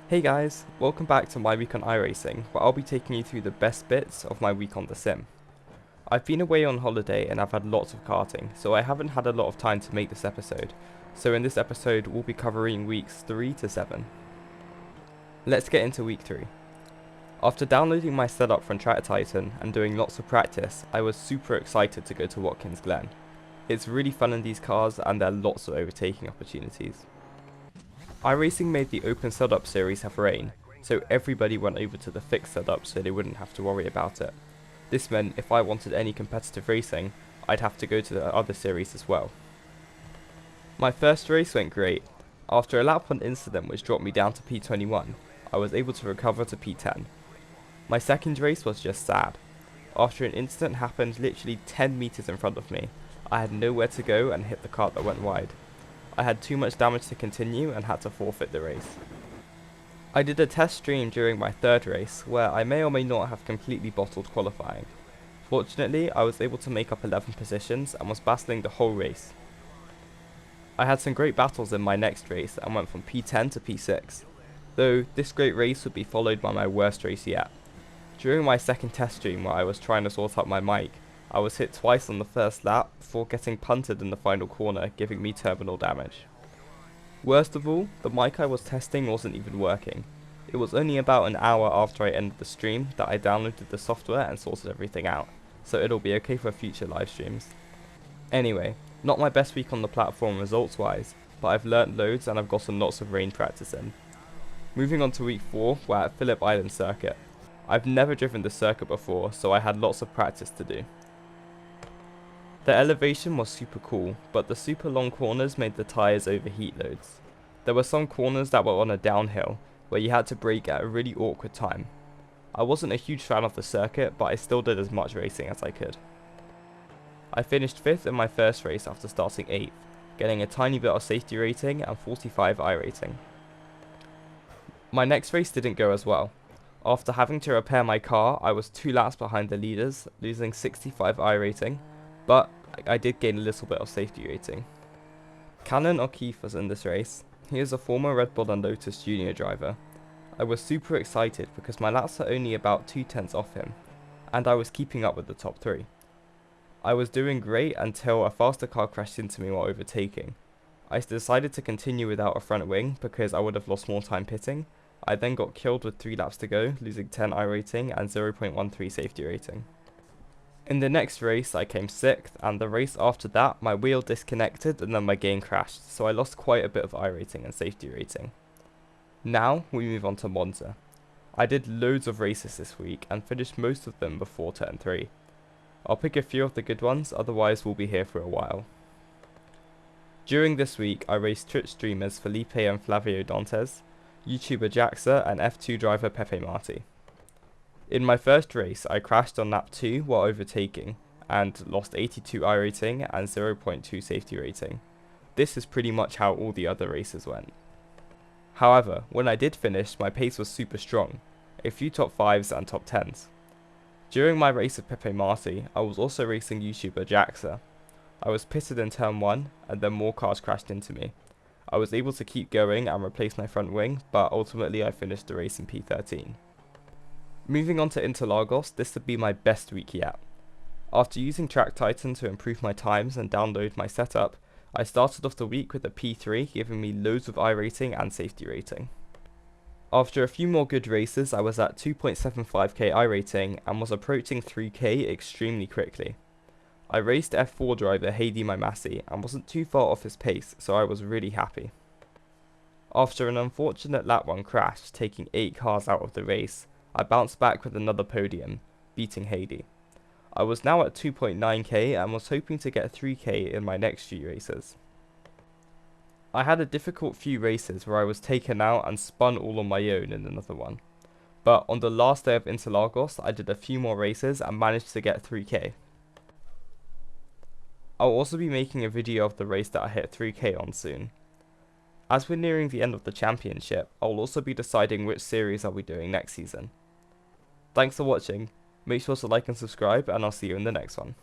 Hey guys, welcome back to my week on iRacing, where I'll be taking you through the best bits of my week on the sim. I've been away on holiday and I've had lots of karting, so I haven't had a lot of time to make this episode. So in this episode, we'll be covering weeks 3 to 7. Let's get into week 3. After downloading my setup from Track Titan and doing lots of practice, I was super excited to go to Watkins Glen. It's really fun in these cars and there are lots of overtaking opportunities. iRacing made the open setup series have rain, so everybody went over to the fixed setup so they wouldn't have to worry about it. This meant if I wanted any competitive racing, I'd have to go to the other series as well. My first race went great. After a lap on incident which dropped me down to P21, I was able to recover to P10. My second race was just sad. After an incident happened literally 10 meters in front of me, I had nowhere to go and hit the cart that went wide. I had too much damage to continue and had to forfeit the race. I did a test stream during my third race where I may or may not have completely bottled qualifying. Fortunately, I was able to make up 11 positions and was battling the whole race. I had some great battles in my next race and went from P10 to P6, though this great race would be followed by my worst race yet. During my second test stream where I was trying to sort out my mic, I was hit twice on the first lap before getting punted in the final corner, giving me terminal damage. Worst of all, the mic I was testing wasn't even working. It was only about an hour after I ended the stream that I downloaded the software and sorted everything out, so it'll be okay for future live streams. Anyway, not my best week on the platform results wise, but I've learnt loads and I've gotten lots of rain practice in. Moving on to week 4, we're at Phillip Island Circuit. I've never driven this circuit before, so I had lots of practice to do. The elevation was super cool, but the super long corners made the tyres overheat loads. There were some corners that were on a downhill, where you had to brake at a really awkward time. I wasn't a huge fan of the circuit, but I still did as much racing as I could. I finished 5th in my first race after starting 8th, getting a tiny bit of safety rating and 45 iRating. My next race didn't go as well. After having to repair my car, I was 2 laps behind the leaders, losing 65 iRating, but I did gain a little bit of safety rating. Cannon O'Keefe was in this race. He is a former Red Bull and Lotus Junior driver. I was super excited because my laps are only about 2/10 off him, and I was keeping up with the top 3. I was doing great until a faster car crashed into me while overtaking. I decided to continue without a front wing because I would have lost more time pitting. I then got killed with 3 laps to go, losing 10 iRating and 0.13 safety rating. In the next race I came 6th, and the race after that my wheel disconnected and then my game crashed, so I lost quite a bit of iRating and safety rating. Now we move on to Monza. I did loads of races this week and finished most of them before turn 3. I'll pick a few of the good ones, otherwise we'll be here for a while. During this week I raced Twitch streamers Felipe and Flavio Dantes, YouTuber Jaxa and F2 driver Pepe Marti. In my first race, I crashed on lap 2 while overtaking, and lost 82 iRating and 0.2 safety rating. This is pretty much how all the other races went. However, when I did finish, my pace was super strong, a few top 5s and top 10s. During my race with Pepe Marti, I was also racing YouTuber Jaxa. I was pitted in turn 1, and then more cars crashed into me. I was able to keep going and replace my front wing, but ultimately I finished the race in P13. Moving on to Interlagos, this would be my best week yet. After using Track Titan to improve my times and download my setup, I started off the week with a P3, giving me loads of iRating and safety rating. After a few more good races, I was at 2.75k iRating and was approaching 3k extremely quickly. I raced F4 driver Hady Mimassi and wasn't too far off his pace, so I was really happy. After an unfortunate lap 1 crash, taking 8 cars out of the race, I bounced back with another podium, beating Hady. I was now at 2.9k and was hoping to get 3k in my next few races. I had a difficult few races where I was taken out and spun all on my own in another one. But on the last day of Interlagos, I did a few more races and managed to get 3k. I'll also be making a video of the race that I hit 3k on soon. As we're nearing the end of the championship, I'll also be deciding which series I'll be doing next season. Thanks for watching, make sure to like and subscribe, and I'll see you in the next one.